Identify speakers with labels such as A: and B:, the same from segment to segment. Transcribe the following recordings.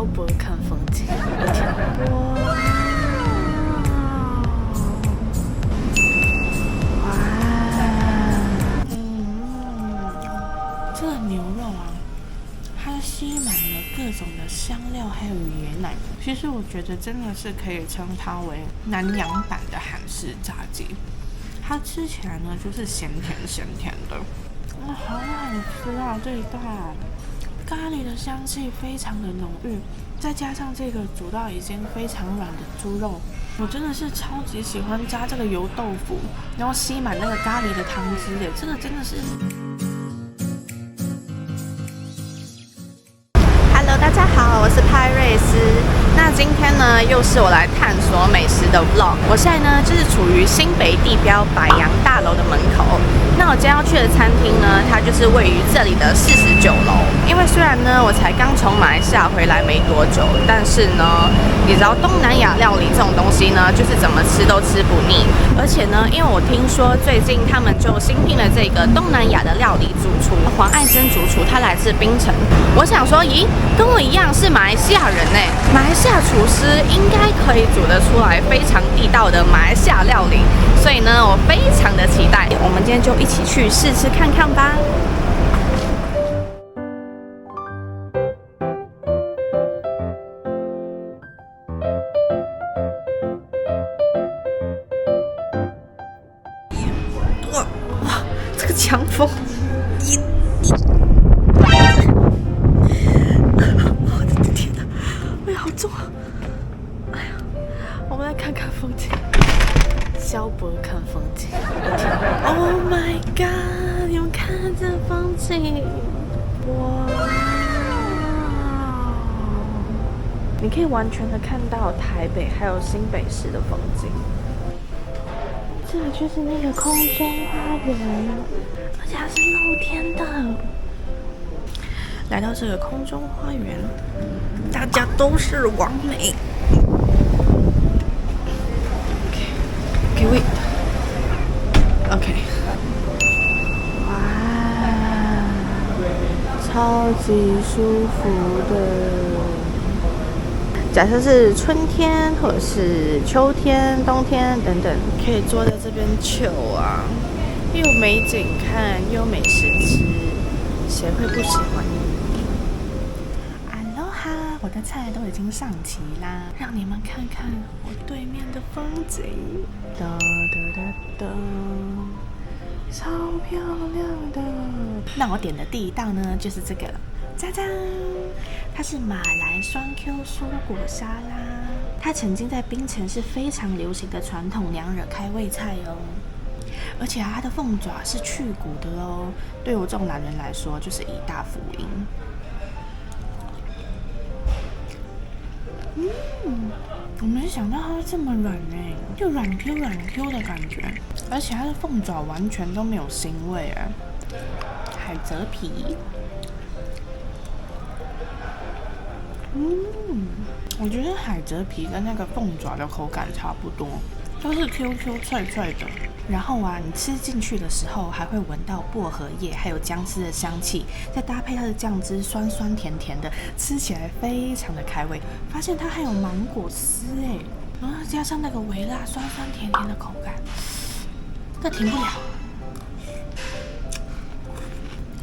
A: 萧伯看风景。哇！这个牛肉啊，它吸满了各种的香料，还有椰奶。其实我觉得真的是可以称它为南洋版的韩式炸鸡。它吃起来呢，就是咸甜的，哇，好好吃啊！这一道咖喱的香气非常的浓郁，再加上这个煮到已经非常软的猪肉，我真的是超级喜欢加这个油豆腐，然后吸满那个咖喱的汤汁耶，这个真的是。Hello， 大家好，我是派瑞斯。那今天呢，又是我来探索美食的 vlog。我现在呢，就是处于新北地标百洋大楼的门口。那我今天要去的餐厅呢，它就是位于这里的49楼。因为虽然呢，我才刚从马来西亚回来没多久，但是呢，你知道东南亚料理这种东西呢，就是怎么吃都吃不腻。而且呢，因为我听说最近他们就新聘了这个东南亚的料理主厨黄爱珍主厨，他来自槟城。我想说，咦，跟我一样是马来西亚人呢，马来西亚厨师应该可以煮得出来非常地道的马来西亚料理，所以呢，我非常的期待。我们今天就一起去试吃看看吧。哇，这个强风！我的天哪，哎呀，好重啊！哎呀，我们来看看风景。萧伯看风景。Oh my god！ 你们看这风景，哇！你可以完全的看到台北还有新北市的风景。这个就是那个空中花园，而且它是露天的。来到这个空中花园，大家都是网美。OK， wait。OK。哇，超级舒服的。假设是春天，或者是秋天、冬天等等，可以坐在这边chill啊，又有美景看，又有美食吃，谁会不喜欢呢？我的菜都已经上齐啦，让你们看看我对面的风景。哒哒哒哒，超漂亮的。那我点的第一道呢，就是这个，짜잔，它是马来双 Q 蔬果沙拉。它曾经在槟城是非常流行的传统娘惹开胃菜哦。而且它的凤爪是去骨的哦，对我这种懒人来说就是一大福音。我没想到它会这么软哎，就软 Q 的感觉，而且它的凤爪完全都没有腥味哎。海蜇皮，我觉得海蜇皮跟那个凤爪的口感差不多，都是 QQ 脆脆的。然后啊，你吃进去的时候还会闻到薄荷叶还有姜丝的香气，再搭配它的酱汁酸酸甜甜的，吃起来非常的开胃。发现它还有芒果丝哎，然后加上那个微辣酸酸甜甜的口感，这停不了。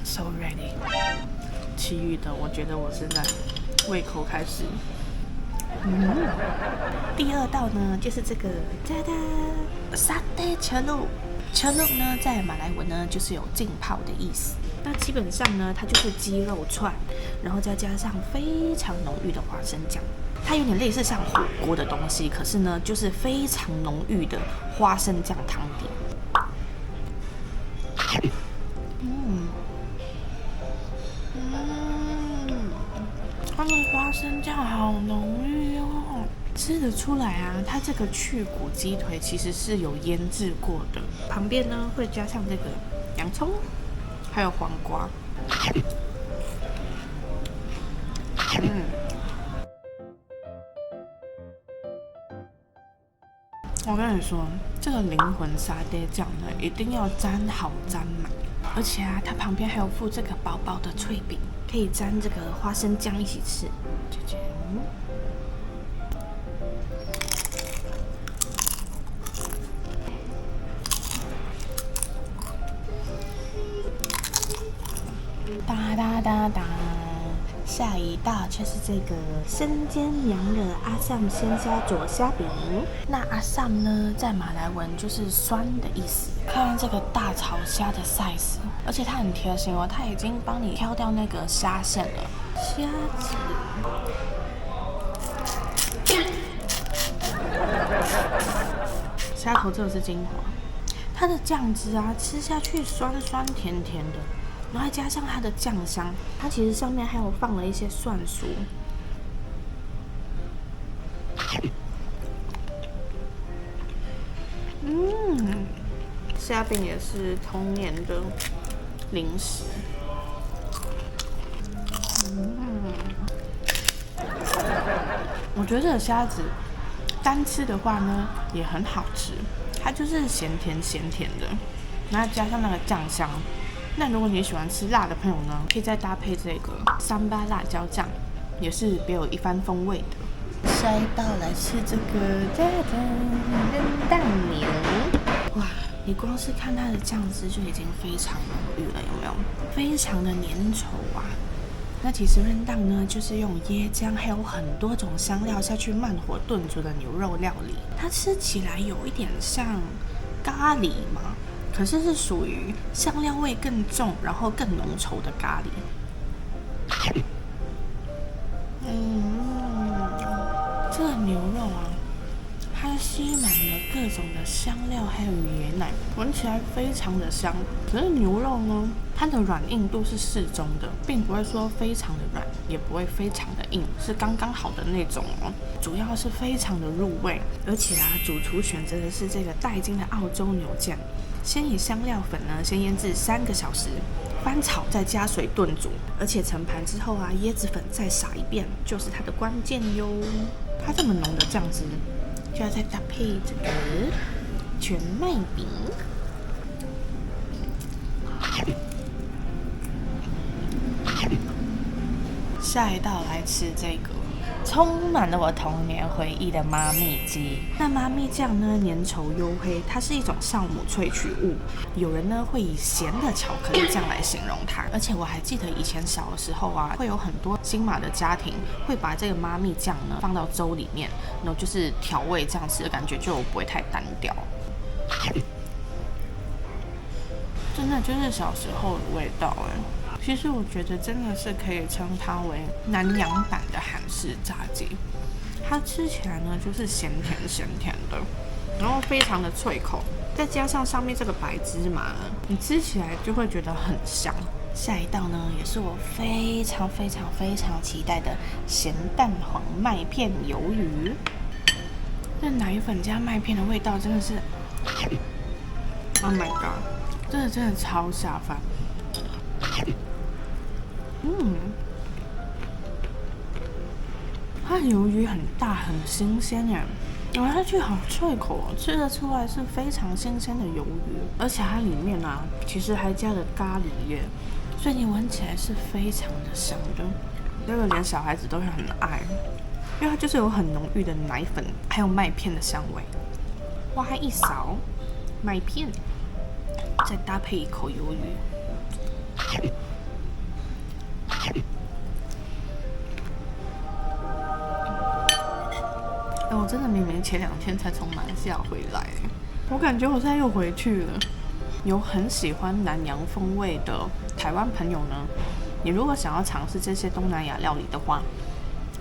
A: So ready。其余的我觉得我现在胃口开始。第二道呢，就是这个哒哒沙爹切肉。切肉呢，在马来文呢就是有浸泡的意思。那基本上呢，它就是鸡肉串，然后再加上非常浓郁的花生酱。它有点类似像火锅的东西，可是呢，就是非常浓郁的花生酱汤底。它的花生酱好浓郁哦，吃得出来啊。它这个去骨鸡腿其实是有腌制过的，旁边呢会加上这个洋葱，还有黄瓜。我跟你说，这个灵魂沙爹酱呢，一定要沾好沾满。而且啊，它旁边还有附这个薄薄的脆饼，可以沾这个花生酱一起吃。哒哒哒哒，下一道却是这个生煎羊惹阿萨姆鲜虾佐虾饼。那阿萨姆呢，在马来文就是酸的意思。看这个大草虾的 size， 而且它很贴心哦，它已经帮你挑掉那个虾线了。虾子，虾头这个是精华，它的酱汁啊，吃下去酸酸甜甜的。然后再加上它的酱香，它其实上面还有放了一些蒜酥。虾饼也是童年的零食。我觉得这个虾子单吃的话呢，也很好吃，它就是咸甜的，然后加上那个酱香。那如果你喜欢吃辣的朋友呢，可以再搭配这个三巴辣椒酱，也是别有一番风味的。下一道来吃这个蒸蛋牛，哇！你光是看它的酱汁就已经非常浓郁了，有没有？非常的粘稠啊！那其实rendang呢，就是用椰浆还有很多种香料下去慢火炖煮的牛肉料理，它吃起来有一点像咖喱嘛。可是是属于香料味更重，然后更浓稠的咖喱。这个牛肉啊，它吸满了各种的香料，还有椰奶，闻起来非常的香。可是牛肉呢，它的软硬度是适中的，并不会说非常的软，也不会非常的硬，是刚刚好的那种哦。主要是非常的入味，而且啊，主厨选择的是这个带筋的澳洲牛腱。先以香料粉呢，先腌制3个小时，翻炒再加水炖煮，而且盛盘之后啊，椰子粉再撒一遍，就是它的关键哟。它这么浓的酱汁，就要再搭配这个全麦饼。下一道来吃这个。充满了我童年回忆的妈咪鸡。那妈咪酱呢，粘稠黝黑，它是一种酵母萃取物。有人呢会以咸的巧克力酱来形容它。而且我还记得以前小的时候啊，会有很多新马的家庭会把这个妈咪酱呢放到粥里面，然后就是调味，这样吃的感觉就不会太单调。真的就是小时候的味道哎。其实我觉得真的是可以称它为南洋版的韩式炸鸡，它吃起来呢就是咸甜的，然后非常的脆口，再加上上面这个白芝麻，你吃起来就会觉得很香。下一道呢也是我非常期待的咸蛋黄麦片鱿鱼，这奶粉加麦片的味道真的是 ，Oh my god， 真的超下饭。它的鱿鱼很大很新鲜耶，咬下去好脆口哦，吃得出来是非常新鲜的鱿鱼，而且它里面啊其实还加了咖喱叶，所以你闻起来是非常的香的，这个连小孩子都会很爱，因为它就是有很浓郁的奶粉还有麦片的香味。挖一勺麦片，再搭配一口鱿鱼。我真的明明前2天才从马来西亚回来，我感觉我现在又回去了。有很喜欢南洋风味的台湾朋友呢，你如果想要尝试这些东南亚料理的话，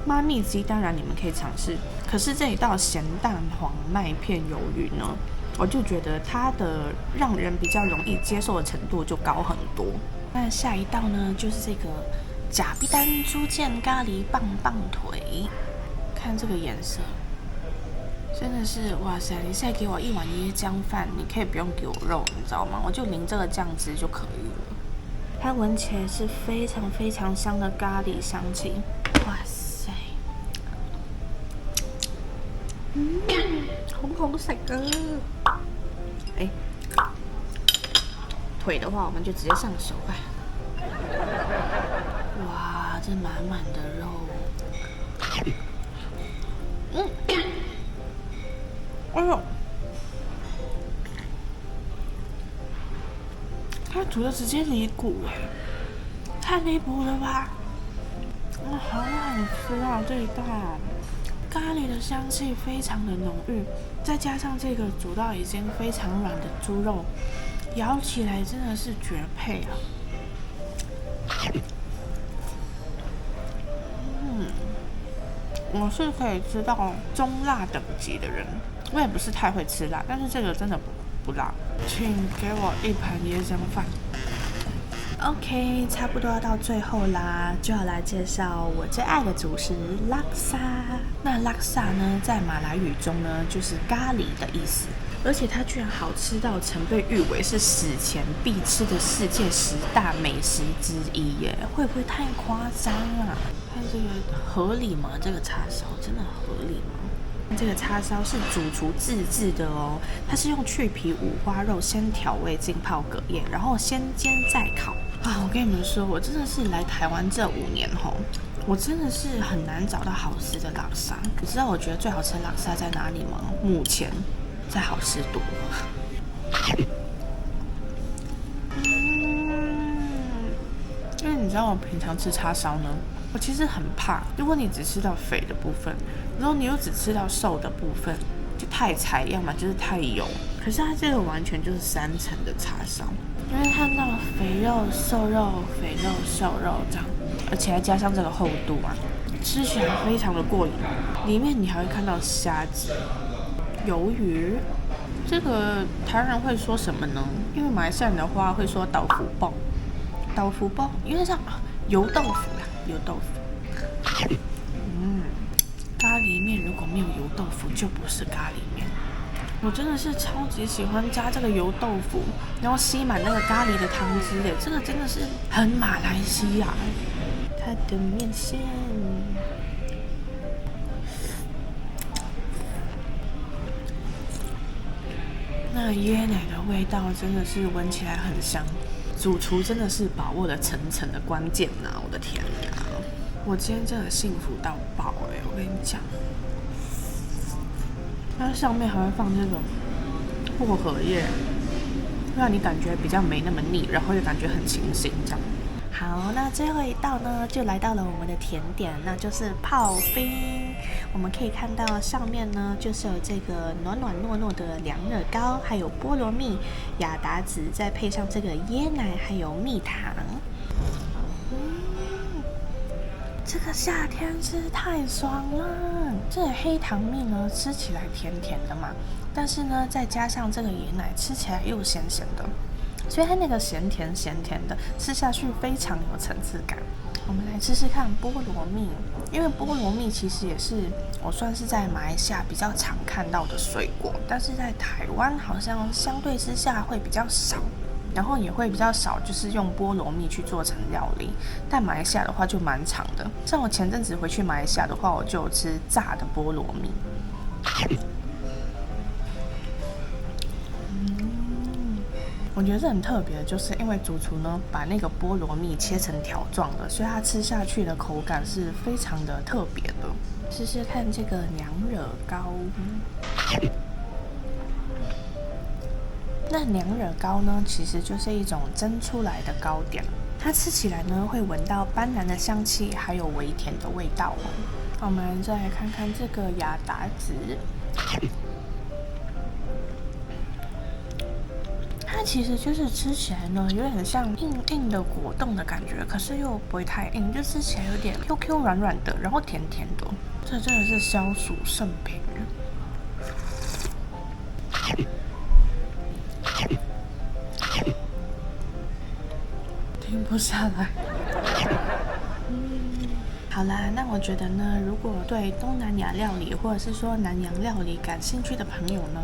A: 妈咪鸡当然你们可以尝试。可是这一道咸蛋黄麦片鱿鱼呢，我就觉得它的让人比较容易接受的程度就高很多。那下一道呢，就是这个甲必丹猪腱咖喱棒棒腿，看这个颜色。真的是哇塞！你现在给我1碗椰浆饭，你可以不用给我肉，你知道吗？我就淋这个酱汁就可以了。它闻起来是非常香的咖喱香气，哇塞！好好食啊！腿的话，我们就直接上手吧。哇，这满满的肉。哎呦，它煮的直接离骨哎，太离谱了吧！哇，好好吃啊这一道，咖喱的香气非常的浓郁，再加上这个煮到已经非常软的猪肉，咬起来真的是绝配啊！我是可以吃到中辣等级的人，我也不是太会吃辣，但是这个真的不辣。请给我一盘椰浆饭。OK， 差不多要到最后啦，就要来介绍我最爱的主食拉萨。那拉萨呢，在马来语中呢，就是咖喱的意思，而且它居然好吃到曾被誉为是死前必吃的世界10大美食之一耶，会不会太夸张啊？看这个合理吗？这个叉烧真的合理吗？这个叉烧是主厨自制的哦，它是用去皮五花肉先调味浸泡隔夜，然后先煎再烤啊！我跟你们说，我真的是来台湾这5年吼，我真的是很难找到好吃的拉萨。你知道我觉得最好吃的拉萨在哪里吗？目前在好事多。因为你知道我平常吃叉烧呢，我其实很怕，如果你只吃到肥的部分，然后你又只吃到瘦的部分，就太柴，要么就是太油。可是它这个完全就是3层的叉烧，因为看到肥肉、瘦肉、肥肉、瘦肉这样，而且还加上这个厚度啊，吃起来非常的过瘾。里面你还会看到虾子、鱿鱼。这个台湾人会说什么呢？因为马来西亚人的话会说豆腐包，豆腐包，因为像油豆腐啦，油豆腐。咖喱面如果没有油豆腐就不是咖喱面。我真的是超级喜欢加这个油豆腐，然后吸满那个咖喱的汤汁耶，这个真的是很马来西亚。它的面线。那椰奶的味道真的是闻起来很香，主厨真的是把握了层层的关键啊！我的天啊，我今天真的幸福到爆哎！我跟你讲，它上面还会放这种薄荷叶，让你感觉比较没那么腻，然后又感觉很清新这样。好，那最后一道呢，就来到了我们的甜点，那就是刨冰。我们可以看到上面呢，就是有这个暖暖糯糯的凉惹糕，还有菠萝蜜、雅达子，再配上这个椰奶，还有蜜糖。这个夏天吃太爽了！这个黑糖蜜呢，吃起来甜甜的嘛，但是呢，再加上这个椰奶，吃起来又咸咸的。所以它那个咸甜的，吃下去非常有层次感。我们来吃吃看菠萝蜜，因为菠萝蜜其实也是我算是在马来西亚比较常看到的水果，但是在台湾好像相对之下会比较少，然后也会比较少就是用菠萝蜜去做成料理。但马来西亚的话就蛮常的，像我前阵子回去马来西亚的话，我就有吃炸的菠萝蜜。我觉得这很特别的，就是因为主厨呢把那个菠萝蜜切成条状的，所以它吃下去的口感是非常的特别的。试试看这个娘惹糕。那娘惹糕呢，其实就是一种蒸出来的糕点，它吃起来呢会闻到斑斓的香气，还有微甜的味道哦。我们再来看看这个雅达子。它其实就是吃起来呢，有点像硬硬的果冻的感觉，可是又不会太硬，就吃起来有点 QQ 软软的，然后甜甜的。这真的是消暑圣品。停不下来。好啦，那我觉得呢，如果对东南亚料理或者是说南洋料理感兴趣的朋友呢，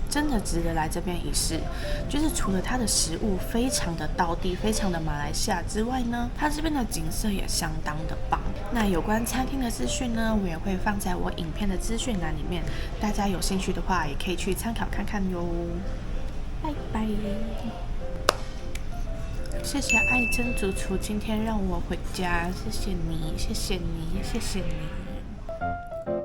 A: 真的值得来这边一试。就是除了它的食物非常的道地，非常的马来西亚之外呢，它这边的景色也相当的棒。那有关餐厅的资讯呢，我也会放在我影片的资讯栏里面，大家有兴趣的话也可以去参考看看哟。拜拜。谢谢爱珍主厨今天让我回家，谢谢你，谢谢你，谢谢你。